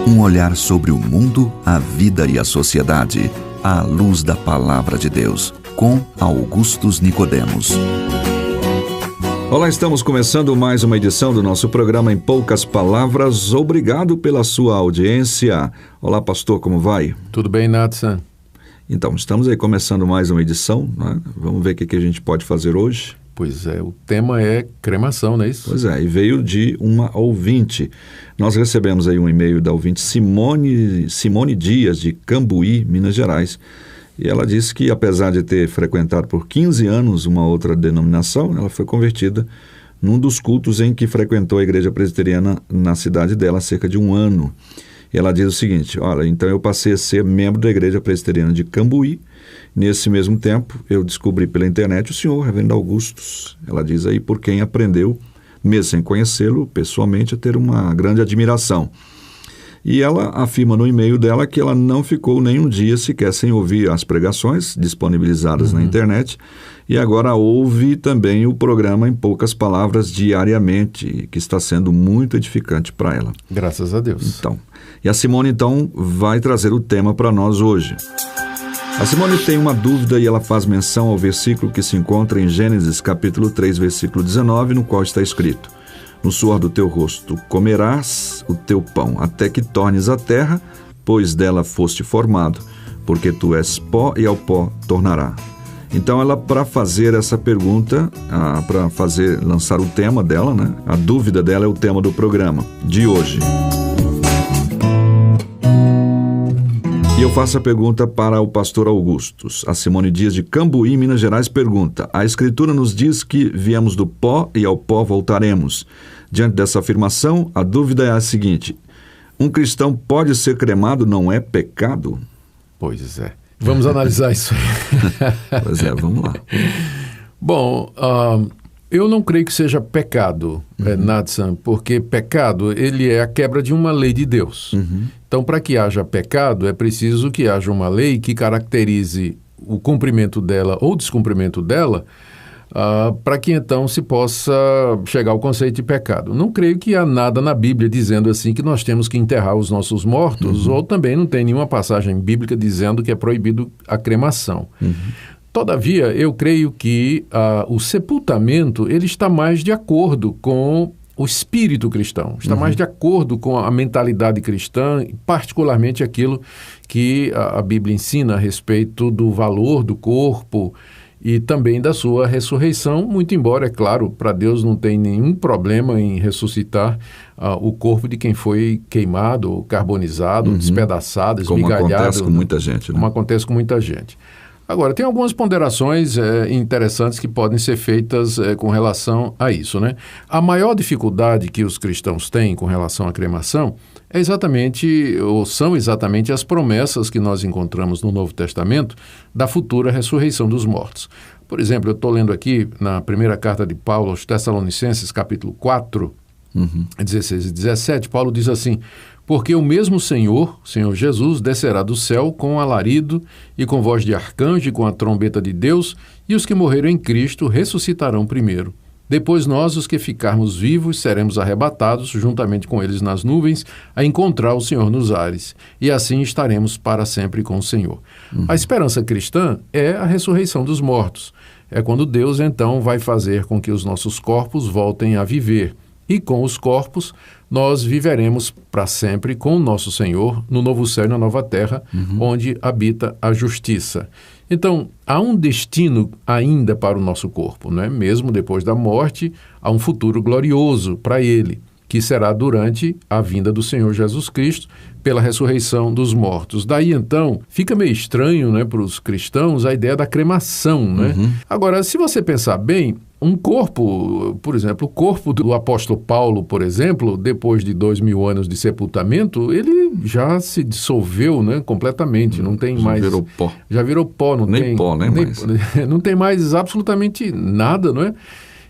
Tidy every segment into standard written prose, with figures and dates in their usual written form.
Um olhar sobre o mundo, a vida e a sociedade, à luz da Palavra de Deus, com Augustus Nicodemos. Olá, estamos começando mais uma edição do nosso programa Em Poucas Palavras. Obrigado pela sua audiência. Olá, pastor, como vai? Tudo bem, Nathan? Então, estamos aí começando mais uma edição, né? Vamos ver o que a gente pode fazer hoje. Pois é, o tema é cremação, não é isso? Pois é, e veio de uma ouvinte. Nós recebemos aí um e-mail da ouvinte Simone Dias, de Cambuí, Minas Gerais. E ela disse que, apesar de ter frequentado por 15 anos uma outra denominação, ela foi convertida num dos cultos em que frequentou a igreja presbiteriana na cidade dela há cerca de um ano. E ela diz o seguinte: olha, então eu passei a ser membro da igreja presbiteriana de Cambuí. Nesse mesmo tempo, eu descobri pela internet o senhor, reverendo Augustus. Ela diz aí por quem aprendeu, mesmo sem conhecê-lo pessoalmente, a ter uma grande admiração. E ela afirma no e-mail dela que ela não ficou nem um dia sequer sem ouvir as pregações disponibilizadas na internet, e agora ouve também o programa Em Poucas Palavras diariamente, que está sendo muito edificante para ela. Graças a Deus. Então, e a Simone, então, vai trazer o tema para nós hoje. A Simone tem uma dúvida e ela faz menção ao versículo que se encontra em Gênesis capítulo 3, versículo 19, no qual está escrito: no suor do teu rosto comerás o teu pão, até que tornes a terra, pois dela foste formado, porque tu és pó e ao pó tornará. Então ela, para fazer essa pergunta, para lançar o tema dela, né? A dúvida dela é o tema do programa de hoje. E eu faço a pergunta para o pastor Augustus. A Simone Dias, de Cambuí, Minas Gerais, pergunta: a Escritura nos diz que viemos do pó e ao pó voltaremos. Diante dessa afirmação, a dúvida é a seguinte: um cristão pode ser cremado, não é pecado? Pois é. Vamos analisar isso aí. Pois é, vamos lá. Bom, eu não creio que seja pecado, Nathan, porque pecado ele é a quebra de uma lei de Deus. Então, para que haja pecado, é preciso que haja uma lei que caracterize o cumprimento dela ou descumprimento dela, para que então se possa chegar ao conceito de pecado. Não creio que há nada na Bíblia dizendo assim que nós temos que enterrar os nossos mortos, ou também não tem nenhuma passagem bíblica dizendo que é proibido a cremação. Todavia, eu creio que o sepultamento ele está mais de acordo com o espírito cristão, está mais de acordo com a mentalidade cristã, particularmente aquilo que a Bíblia ensina a respeito do valor do corpo e também da sua ressurreição, muito embora, é claro, para Deus não tem nenhum problema em ressuscitar o corpo de quem foi queimado, carbonizado, despedaçado, esmigalhado. Como acontece com muita gente, né? Como acontece com muita gente. Agora, tem algumas ponderações interessantes que podem ser feitas com relação a isso, né? A maior dificuldade que os cristãos têm com relação à cremação são exatamente as promessas que nós encontramos no Novo Testamento da futura ressurreição dos mortos. Por exemplo, eu estou lendo aqui na primeira carta de Paulo aos Tessalonicenses, capítulo 4, 16 e 17, Paulo diz assim: porque o mesmo Senhor Jesus, descerá do céu com alarido e com voz de arcanjo e com a trombeta de Deus, e os que morreram em Cristo ressuscitarão primeiro. Depois nós, os que ficarmos vivos, seremos arrebatados juntamente com eles nas nuvens, a encontrar o Senhor nos ares, e assim estaremos para sempre com o Senhor. A esperança cristã é a ressurreição dos mortos. É quando Deus, então, vai fazer com que os nossos corpos voltem a viver. E com os corpos, nós viveremos para sempre com o nosso Senhor no novo céu e na nova terra, onde habita a justiça. Então, há um destino ainda para o nosso corpo, não é? Mesmo depois da morte, há um futuro glorioso para ele, que será durante a vinda do Senhor Jesus Cristo, pela ressurreição dos mortos. Daí, então, fica meio estranho, né, para os cristãos a ideia da cremação, né? Agora, se você pensar bem, um corpo, por exemplo, o corpo do apóstolo Paulo, por exemplo, depois de 2000 anos de sepultamento, ele já se dissolveu, né, completamente, não tem mais... Já virou pó. Já virou pó, não nem tem... pó, nem mais. Não tem mais absolutamente nada, não é?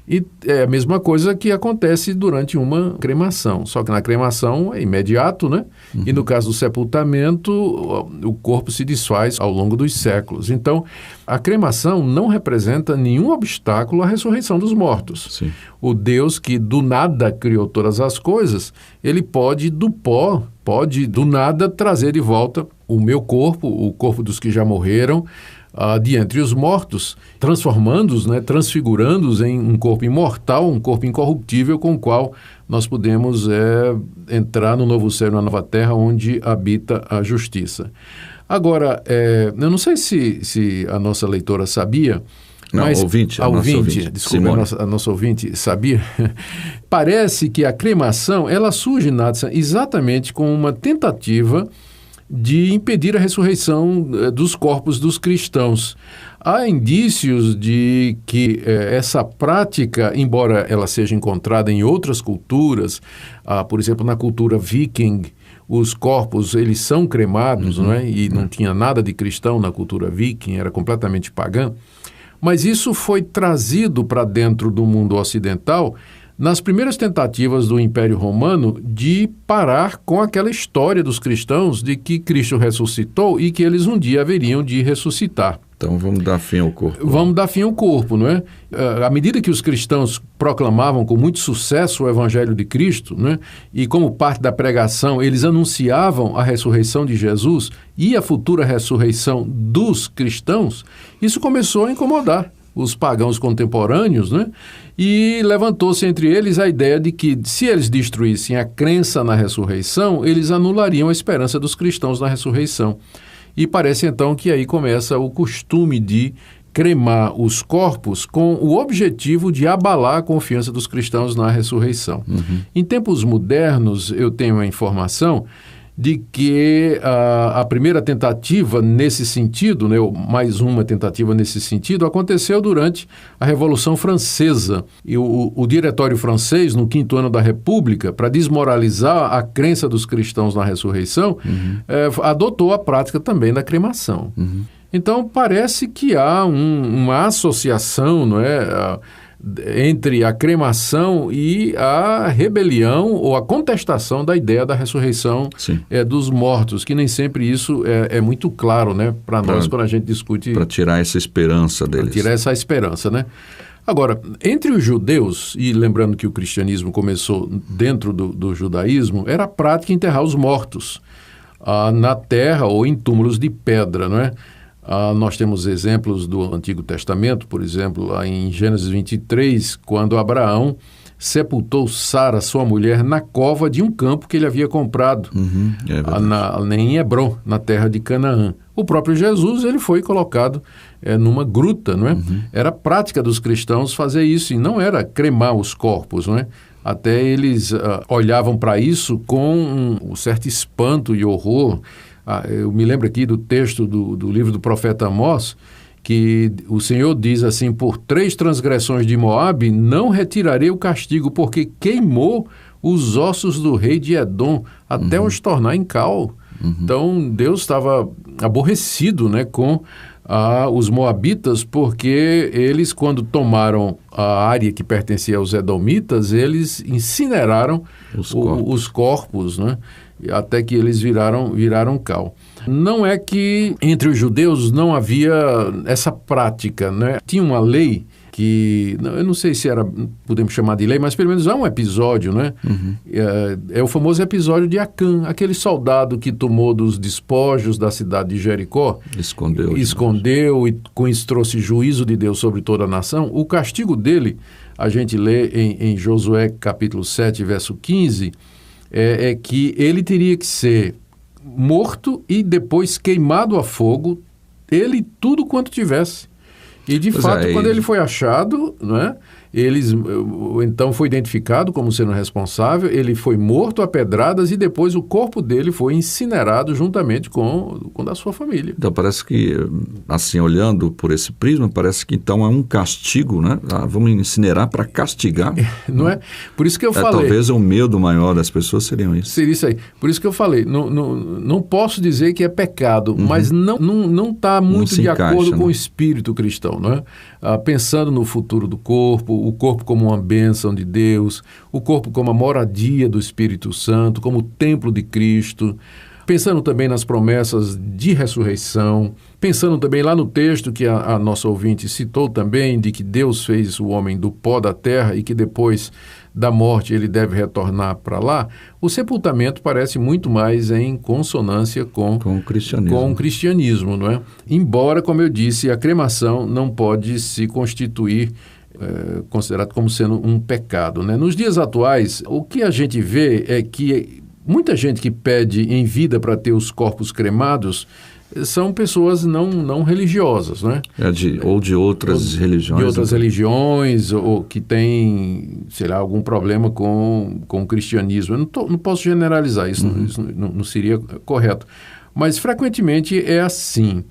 E é a mesma coisa que acontece durante uma cremação, só que na cremação é imediato, né? E no caso do sepultamento, o corpo se desfaz ao longo dos séculos. Então, a cremação não representa nenhum obstáculo à ressurreição dos mortos. Sim. O Deus que do nada criou todas as coisas, ele pode do pó, pode do nada trazer de volta o meu corpo, o corpo dos que já morreram, de entre os mortos, transformando-os, né, transfigurando-os em um corpo imortal, um corpo incorruptível com o qual nós podemos entrar no novo céu e na nova terra onde habita a justiça. Agora, eu não sei se a nossa leitora sabia, não, mas ouvinte, a ouvinte, desculpa, a nossa ouvinte sabia, parece que a cremação ela surge, Nathan, exatamente com uma tentativa de impedir a ressurreição dos corpos dos cristãos. Há indícios de que essa prática, embora ela seja encontrada em outras culturas, por exemplo, na cultura viking, os corpos eles são cremados, não é? E não tinha nada de cristão na cultura viking, era completamente pagã. Mas isso foi trazido para dentro do mundo ocidental nas primeiras tentativas do Império Romano de parar com aquela história dos cristãos de que Cristo ressuscitou e que eles um dia haveriam de ressuscitar. Então vamos dar fim ao corpo. Vamos dar fim ao corpo, não é? À medida que os cristãos proclamavam com muito sucesso o Evangelho de Cristo, né? E como parte da pregação eles anunciavam a ressurreição de Jesus e a futura ressurreição dos cristãos, isso começou a incomodar os pagãos contemporâneos, né? E levantou-se entre eles a ideia de que, se eles destruíssem a crença na ressurreição, eles anulariam a esperança dos cristãos na ressurreição. E parece então que aí começa o costume de cremar os corpos com o objetivo de abalar a confiança dos cristãos na ressurreição. Em tempos modernos, eu tenho a informação de que a primeira tentativa nesse sentido, né, ou mais uma tentativa nesse sentido, aconteceu durante a Revolução Francesa. E o Diretório francês, no 5º ano da República, para desmoralizar a crença dos cristãos na ressurreição, adotou a prática também da cremação. Então, parece que há uma associação, não é, entre a cremação e a rebelião ou a contestação da ideia da ressurreição dos mortos, que nem sempre isso é muito claro, né, para nós quando a gente discute. Para tirar essa esperança deles. Para tirar essa esperança, né? Agora, entre os judeus, e lembrando que o cristianismo começou dentro do judaísmo, era a prática enterrar os mortos na terra ou em túmulos de pedra, não é? Nós temos exemplos do Antigo Testamento, por exemplo, lá em Gênesis 23, quando Abraão sepultou Sara, sua mulher, na cova de um campo que ele havia comprado, em Hebrom, na terra de Canaã. O próprio Jesus ele foi colocado numa gruta, não é? Era prática dos cristãos fazer isso, e não era cremar os corpos, não é? Até eles olhavam para isso com um certo espanto e horror. Eu me lembro aqui do texto do livro do profeta Amós, que o Senhor diz assim: por 3 transgressões de Moabe não retirarei o castigo, porque queimou os ossos do rei de Edom até os tornar em cal. Então Deus estava aborrecido, né, com os moabitas, porque eles, quando tomaram a área que pertencia aos edomitas, eles incineraram os corpos, né? Até que eles viraram cal. Não é que entre os judeus não havia essa prática, né? Tinha uma lei que, eu não sei se podemos chamar de lei, mas pelo menos há um episódio, né? É o famoso episódio de Acã, aquele soldado que tomou dos despojos da cidade de Jericó, escondeu e com isso trouxe juízo de Deus sobre toda a nação. O castigo dele, a gente lê em Josué capítulo 7, verso 15, é que ele teria que ser morto e depois queimado a fogo, ele tudo quanto tivesse. E, de fato, quando ele foi achado, né, então foi identificado como sendo responsável, ele foi morto a pedradas e depois o corpo dele foi incinerado juntamente com o da sua família. Então, parece que, assim, olhando por esse prisma, parece que então é um castigo, né? Vamos incinerar para castigar. Não é? Por isso que eu falei... Talvez o medo maior das pessoas seria isso. Seria isso aí. Por isso que eu falei, não posso dizer que é pecado, mas não está muito de acordo com o espírito cristão, não é? Pensando no futuro do corpo, o corpo como uma bênção de Deus, o corpo como a moradia do Espírito Santo, como o templo de Cristo, pensando também nas promessas de ressurreição, pensando também lá no texto que a nossa ouvinte citou também, de que Deus fez o homem do pó da terra e que depois da morte ele deve retornar para lá. O sepultamento parece muito mais em consonância com o cristianismo, não é? Embora, como eu disse, a cremação não pode se constituir considerado como sendo um pecado, né? Nos dias atuais, o que a gente vê é que muita gente que pede em vida para ter os corpos cremados são pessoas não religiosas, né? Ou de outras religiões. De outras religiões, ou que têm, sei lá, algum problema com o cristianismo. Eu não posso generalizar, isso não seria correto. Mas, frequentemente, é assim.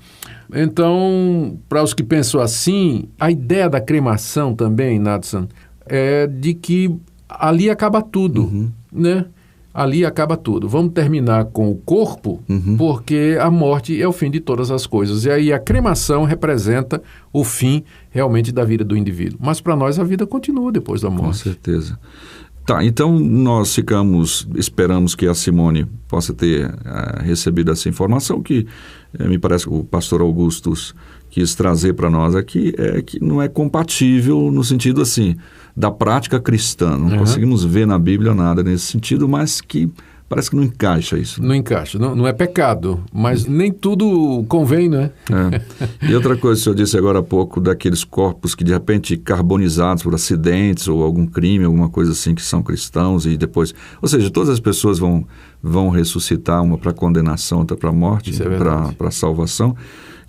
Então, para os que pensam assim, a ideia da cremação também, Nadson, é de que ali acaba tudo, né? Ali acaba tudo. Vamos terminar com o corpo, porque a morte é o fim de todas as coisas. E aí a cremação representa o fim realmente da vida do indivíduo. Mas para nós a vida continua depois da morte. Com certeza. Tá, então nós esperamos que a Simone possa ter recebido essa informação que me parece que o pastor Augustus quis trazer para nós aqui, que não é compatível no sentido assim, da prática cristã. Não conseguimos ver na Bíblia nada nesse sentido, mas que parece que não encaixa isso. Não encaixa, não é pecado, mas nem tudo convém, né? E outra coisa, o senhor disse agora há pouco daqueles corpos que de repente carbonizados por acidentes ou algum crime, alguma coisa assim, que são cristãos e depois... Ou seja, todas as pessoas vão ressuscitar, uma para condenação, outra para morte, para salvação.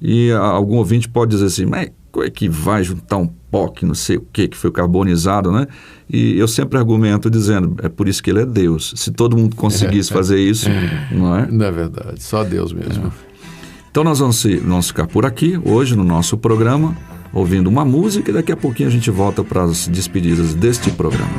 E algum ouvinte pode dizer assim, mas como é que vai juntar um pó que não sei o que foi carbonizado, né? E eu sempre argumento dizendo, é por isso que ele é Deus. Se todo mundo conseguisse fazer isso, não é? Não é verdade, só Deus mesmo. Então nós vamos ficar por aqui, hoje no nosso programa, ouvindo uma música e daqui a pouquinho a gente volta para as despedidas deste programa.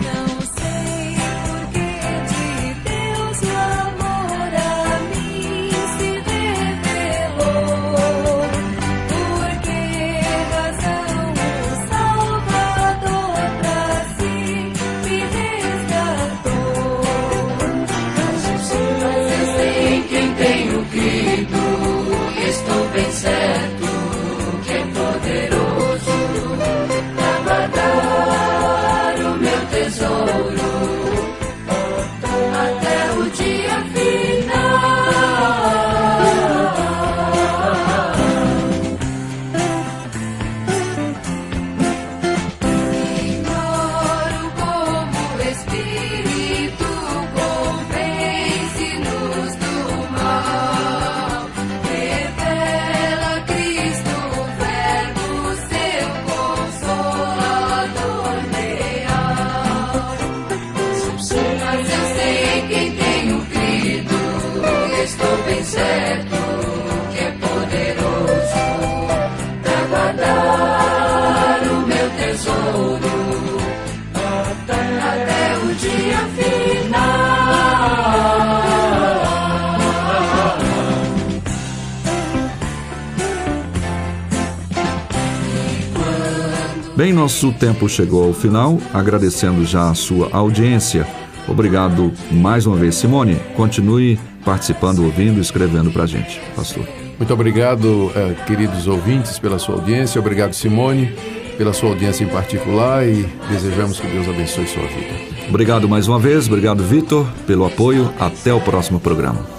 Bem, nosso tempo chegou ao final, agradecendo já a sua audiência. Obrigado mais uma vez, Simone. Continue participando, ouvindo e escrevendo para a gente, pastor. Muito obrigado, queridos ouvintes, pela sua audiência. Obrigado, Simone, pela sua audiência em particular e desejamos que Deus abençoe sua vida. Obrigado mais uma vez. Obrigado, Vitor, pelo apoio. Até o próximo programa.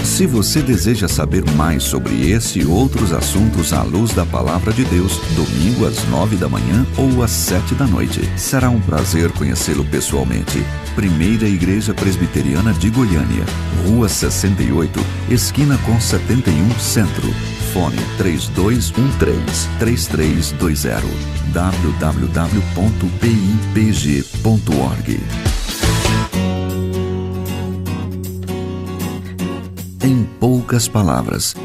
Se você deseja saber mais sobre esse e outros assuntos à luz da Palavra de Deus, domingo às 9 da manhã ou às 7 da noite. Será um prazer conhecê-lo pessoalmente. Primeira Igreja Presbiteriana de Goiânia, Rua 68, esquina com 71 Centro. Fone 3213-3320 www.pipg.org. Em poucas palavras,